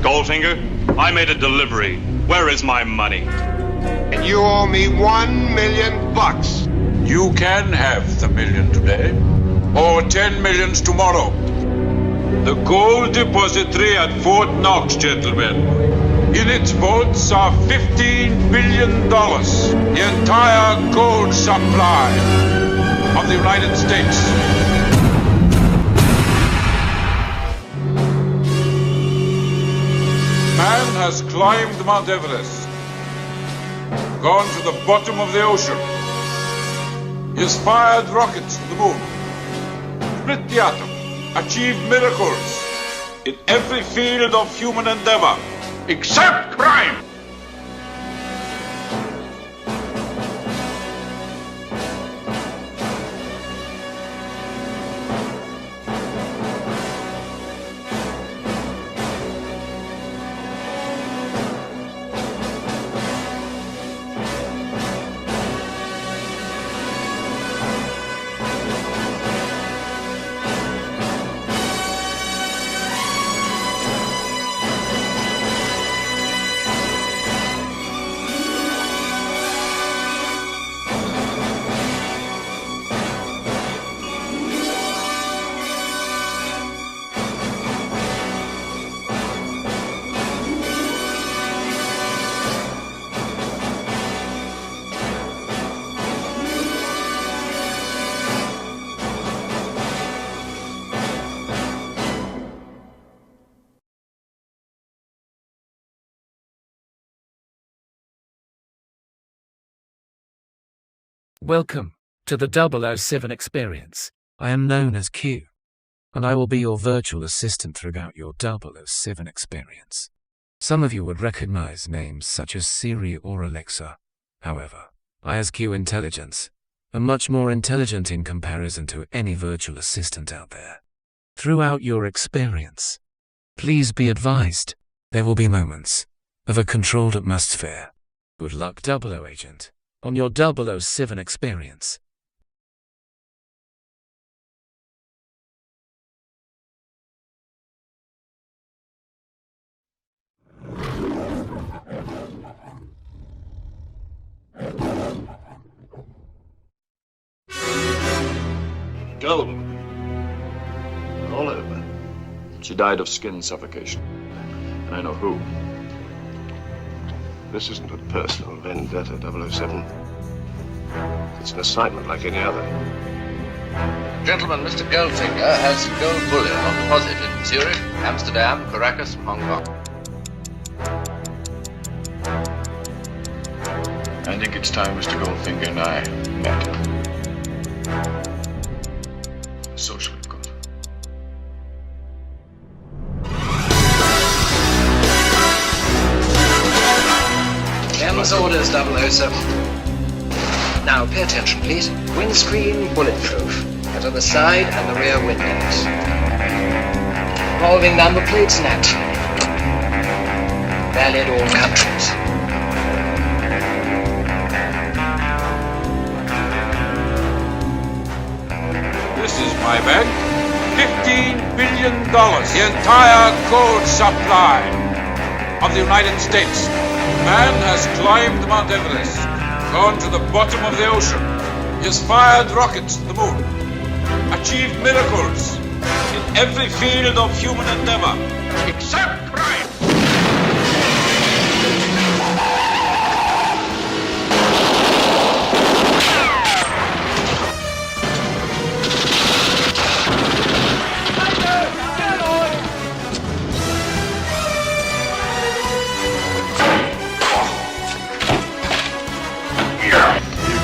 Goldfinger, I made a delivery. Where is my money? And you owe me $1 million. You can have the million today, or 10 millions tomorrow. The gold depository at Fort Knox, gentlemen. In its vaults are $15 billion, the entire gold supply of the United States. Man has climbed Mount Everest, gone to the bottom of the ocean. He has fired rockets to the moon, split the atom, achieved miracles in every field of human endeavor, except crime. Welcome to the 007 experience. I am known as Q, and I will be your virtual assistant throughout your 007 experience. Some of you would recognize names such as Siri or Alexa. However, I as Q Intelligence am much more intelligent in comparison to any virtual assistant out there. Throughout your experience, please be advised, there will be moments of a controlled atmosphere. Good luck, 00 Agent, on your 007 experience. Gold. All over. She died of skin suffocation. And I know who. This isn't a personal vendetta, 007. It's an assignment like any other. Gentlemen, Mr. Goldfinger has gold bullion on deposit in Zurich, Amsterdam, Caracas, and Hong Kong. I think it's time Mr. Goldfinger and I met. Social we've got. M's orders, 007. Now, pay attention, please. Windscreen bulletproof. That are the side and the rear windows. Revolving number plates net. Valid all countries. This is my bag. $15 billion, the entire gold supply of the United States. Man has climbed Mount Everest, gone to the bottom of the ocean. He has fired rockets to the moon, achieved miracles in every field of human endeavor, except crime.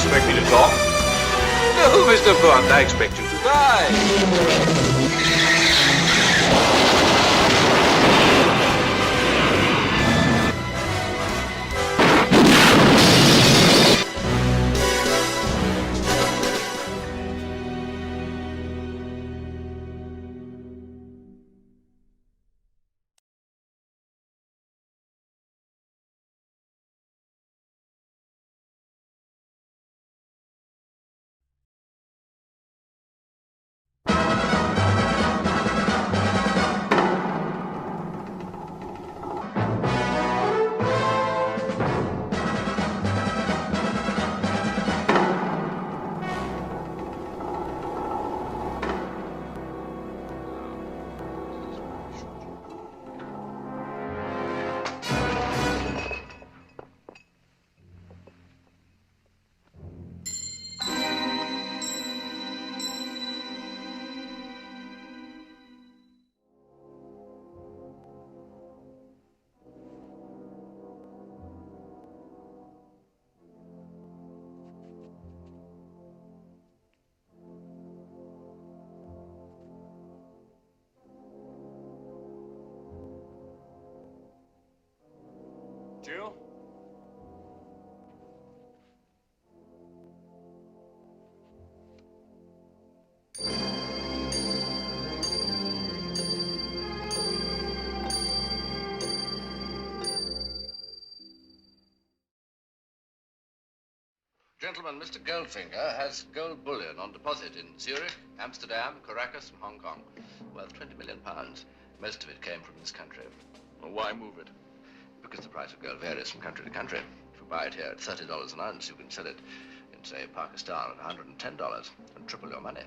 Expect me to talk? No, Mr. Bond, I expect you to die. Jill? Gentlemen, Mr. Goldfinger has gold bullion on deposit in Zurich, Amsterdam, Caracas, and Hong Kong, worth £20 million. Most of it came from this country. Well, why move it? Because the price of gold varies from country to country. If you buy it here at $30 an ounce, you can sell it in, say, Pakistan at $110 and triple your money.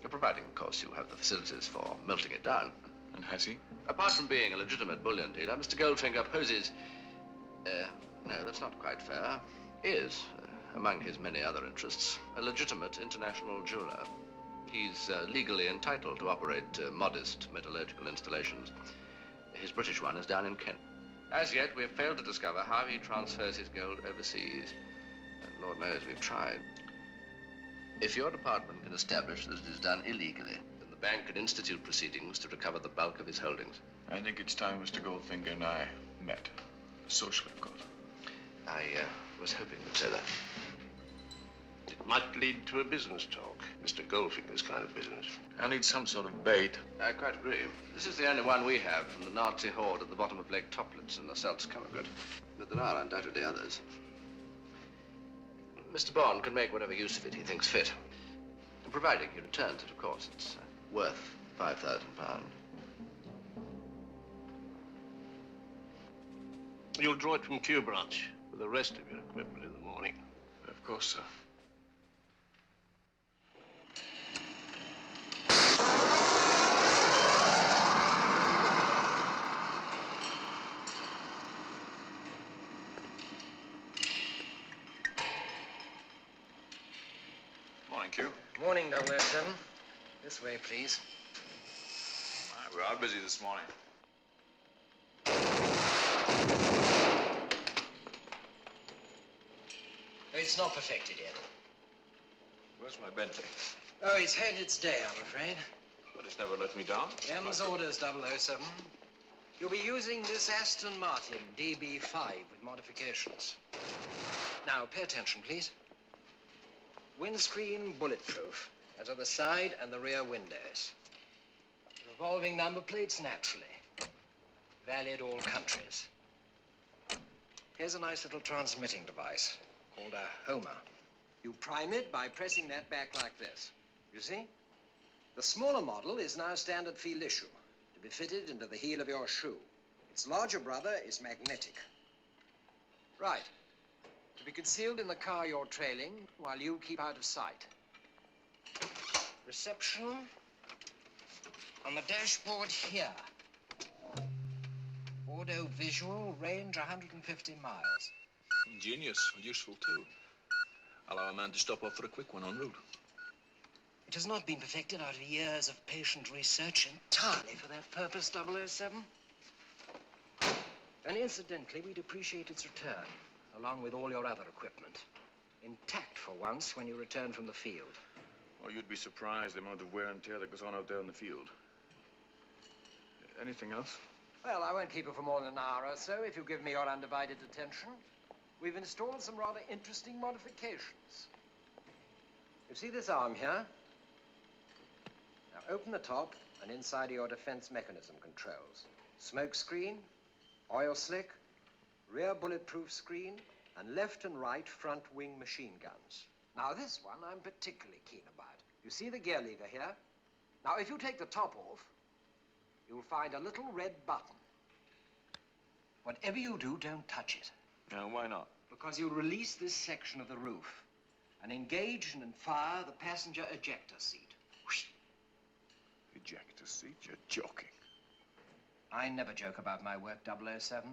Providing, of course, you have the facilities for melting it down. And has he? Apart from being a legitimate bullion dealer, Mr. Goldfinger poses... no, that's not quite fair. Is, among his many other interests, a legitimate international jeweler. He's legally entitled to operate modest metallurgical installations. His British one is down in Kent. As yet, we've failed to discover how he transfers his gold overseas. And Lord knows we've tried. If your department can establish that it is done illegally, then the bank can institute proceedings to recover the bulk of his holdings. I think it's time Mr. Goldfinger and I met. Socially, of course. I was hoping you'd say that. It might lead to a business talk. Mr. Goldfinger's kind of business. I need some sort of bait. I quite agree. This is the only one we have from the Nazi horde at the bottom of Lake Toplitz in the Salzkammergut. But there are undoubtedly others. Mr. Bond can make whatever use of it he thinks fit. Providing he returns it, of course. It's worth £5,000. You'll draw it from Q Branch with the rest of your equipment in the morning. Of course, sir. Morning, Q. Morning, 007. This way, please. We are busy this morning. It's not perfected yet. Where's my Bentley? Oh, it's had its day, I'm afraid. But it's never let me down. M's orders, 007. You'll be using this Aston Martin DB5 with modifications. Now, pay attention, please. Windscreen bulletproof, as are the side and the rear windows. Revolving number plates, naturally. Valid all countries. Here's a nice little transmitting device called a Homer. You prime it by pressing that back like this. You see? The smaller model is now standard field issue, to be fitted into the heel of your shoe. Its larger brother is magnetic. Right. To be concealed in the car you're trailing while you keep out of sight. Reception on the dashboard here. Audio visual, range 150 miles. Ingenious and useful, too. Allow a man to stop off for a quick one en route. It has not been perfected out of years of patient research entirely for that purpose, 007. And incidentally, we'd appreciate its return, along with all your other equipment. Intact for once when you return from the field. Oh, you'd be surprised the amount of wear and tear that goes on out there in the field. Anything else? Well, I won't keep you for more than an hour or so if you give me your undivided attention. We've installed some rather interesting modifications. You see this arm here? Now open the top and inside are your defense mechanism controls. Smoke screen, oil slick, rear bulletproof screen, and left and right front wing machine guns. Now this one I'm particularly keen about. You see the gear lever here? Now if you take the top off, you'll find a little red button. Whatever you do, don't touch it. No, why not? Because you'll release this section of the roof and engage and fire the passenger ejector seat. Whoosh. Ejector seat? You're joking. I never joke about my work, 007.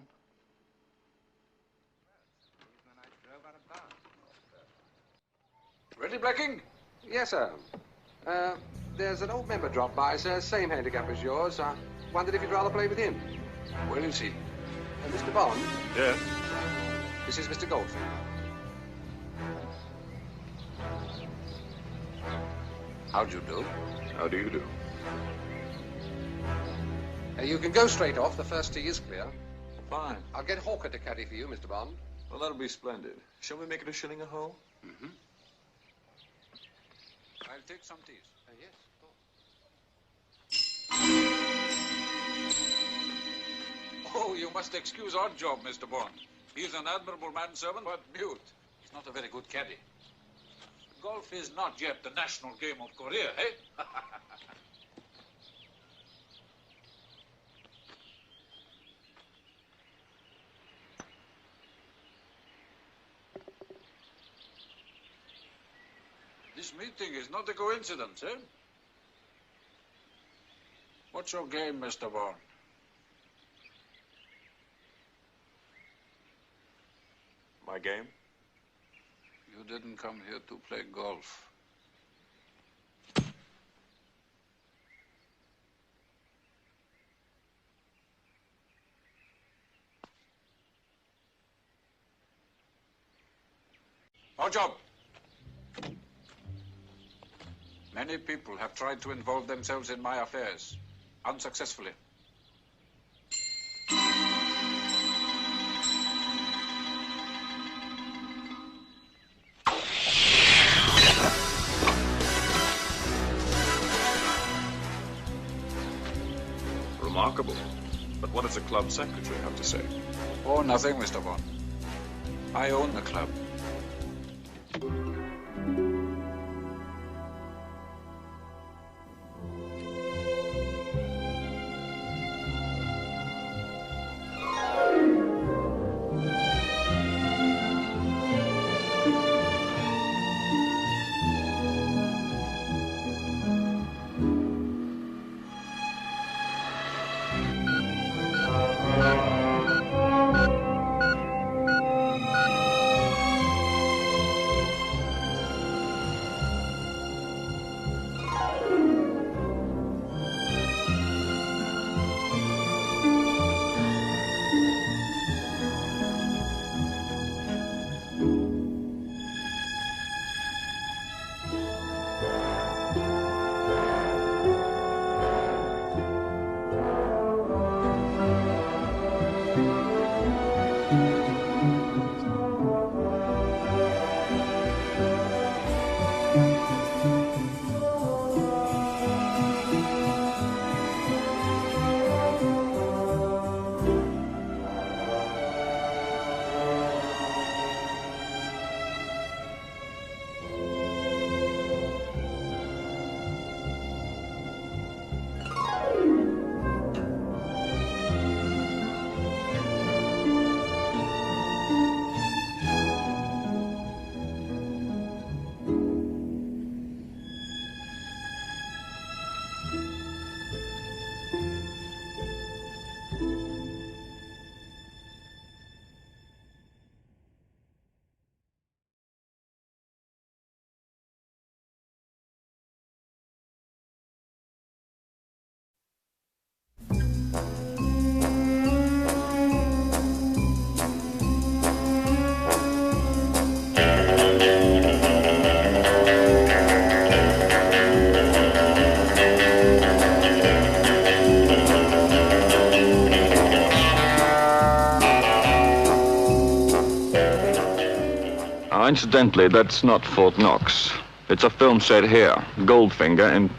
Ready, Blacking? Yes, sir. There's an old member dropped by, sir. Same handicap as yours. I wondered if you'd rather play with him. Where is he? Mr. Bond, Yes. this is Mr. Goldfinger. How do you do? How do you do? You can go straight off. The first tee is clear. Fine. I'll get Hawker to caddy for you, Mr. Bond. Well, that'll be splendid. Shall we make it a shilling a hole? Mm-hmm. I'll take some teas. Yes, of course. Oh, you must excuse our job, Mr. Bond. He's an admirable manservant, but mute. He's not a very good caddy. Golf is not yet the national game of Korea, eh? This meeting is not a coincidence, eh? What's your game, Mr. Bond? My game? You didn't come here to play golf. Our job. Many people have tried to involve themselves in my affairs, unsuccessfully. Remarkable. But what does the club secretary have to say? Oh, nothing, Mr. Bond. I own the club. Incidentally, that's not Fort Knox. It's a film set here, Goldfinger, in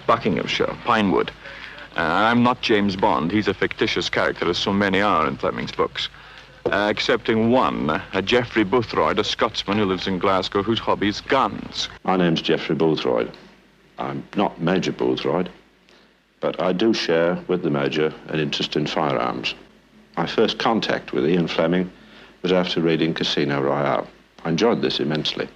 Buckinghamshire, Pinewood. I'm not James Bond. He's a fictitious character, as so many are in Fleming's books. Excepting one, a Geoffrey Boothroyd, a Scotsman who lives in Glasgow, whose hobby is guns. My name's Geoffrey Boothroyd. I'm not Major Boothroyd, but I do share with the Major an interest in firearms. My first contact with Ian Fleming was after reading Casino Royale. I enjoyed this immensely.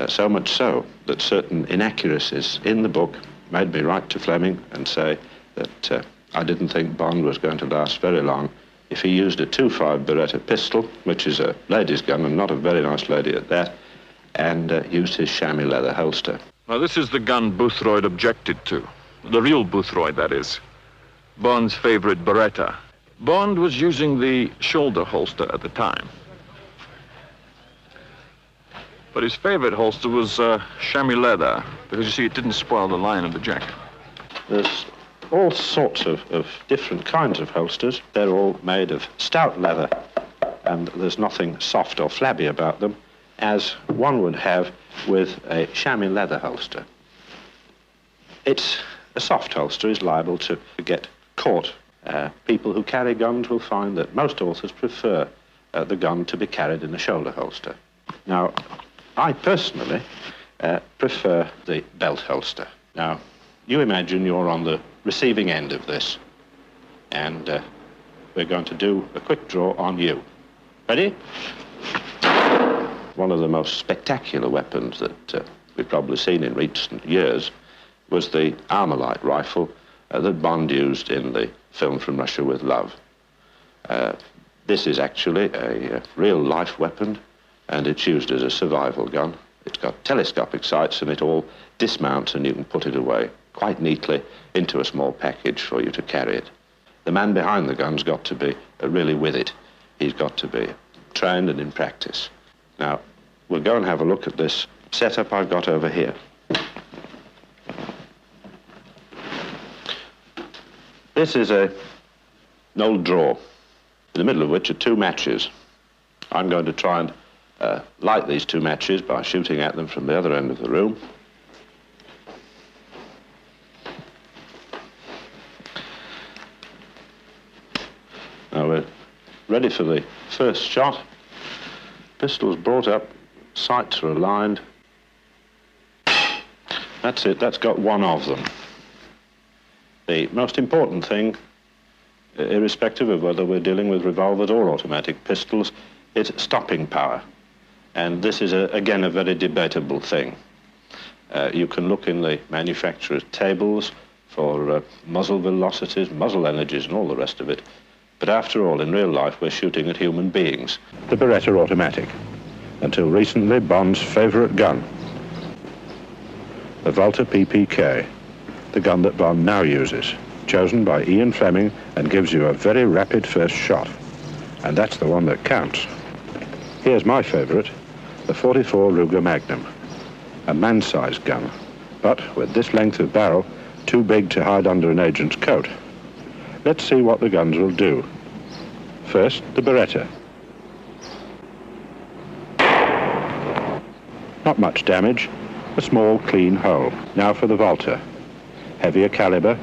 So much so that certain inaccuracies in the book made me write to Fleming and say that I didn't think Bond was going to last very long if he used a 2.5 Beretta pistol, which is a lady's gun and not a very nice lady at that, and used his chamois leather holster. Now, this is the gun Boothroyd objected to. The real Boothroyd, that is. Bond's favorite Beretta. Bond was using the shoulder holster at the time. But his favorite holster was chamois leather, because, you see, it didn't spoil the line of the jacket. There's all sorts of different kinds of holsters. They're all made of stout leather, and there's nothing soft or flabby about them, as one would have with a chamois leather holster. A soft holster is liable to get caught. People who carry guns will find that most authors prefer the gun to be carried in a shoulder holster. Now, I personally prefer the belt holster. Now, you imagine you're on the receiving end of this, and we're going to do a quick draw on you. Ready? One of the most spectacular weapons that we've probably seen in recent years was the Armalite rifle that Bond used in the film From Russia with Love. This is actually a real-life weapon, and it's used as a survival gun. It's got telescopic sights, and it all dismounts, and you can put it away quite neatly into a small package for you to carry it. The man behind the gun's got to be really with it. He's got to be trained and in practice. Now, we'll go and have a look at this setup I've got over here. This is an old drawer, in the middle of which are two matches. I'm going to try and light these two matches by shooting at them from the other end of the room. Now we're ready for the first shot. Pistols brought up, sights are aligned. That's it, that's got one of them. The most important thing, irrespective of whether we're dealing with revolvers or automatic pistols, is stopping power. And this is, again, a very debatable thing. You can look in the manufacturer's tables for muzzle velocities, muzzle energies, and all the rest of it. But after all, in real life, we're shooting at human beings. The Beretta automatic, until recently Bond's favorite gun. The Walther PPK, the gun that Bond now uses, chosen by Ian Fleming and gives you a very rapid first shot. And that's the one that counts. Here's my favorite, the .44 Ruger Magnum, a man-sized gun, but with this length of barrel, too big to hide under an agent's coat. Let's see what the guns will do. First, the Beretta. Not much damage, a small, clean hole. Now for the Walther. Heavier caliber,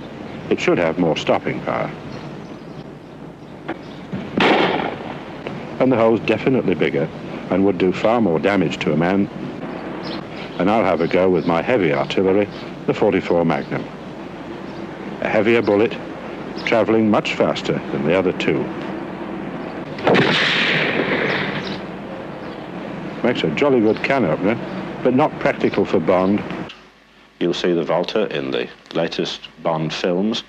it should have more stopping power. And the hole's definitely bigger and would do far more damage to a man. And I'll have a go with my heavy artillery, the .44 Magnum. A heavier bullet, traveling much faster than the other two. Makes a jolly good can opener, but not practical for Bond. You'll see the Walther in the latest Bond films,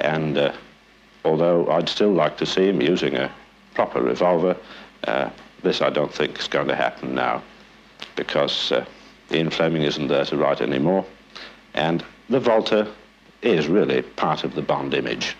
and although I'd still like to see him using a proper revolver, this I don't think is going to happen now, because Ian Fleming isn't there to write anymore, and the Walther is really part of the Bond image.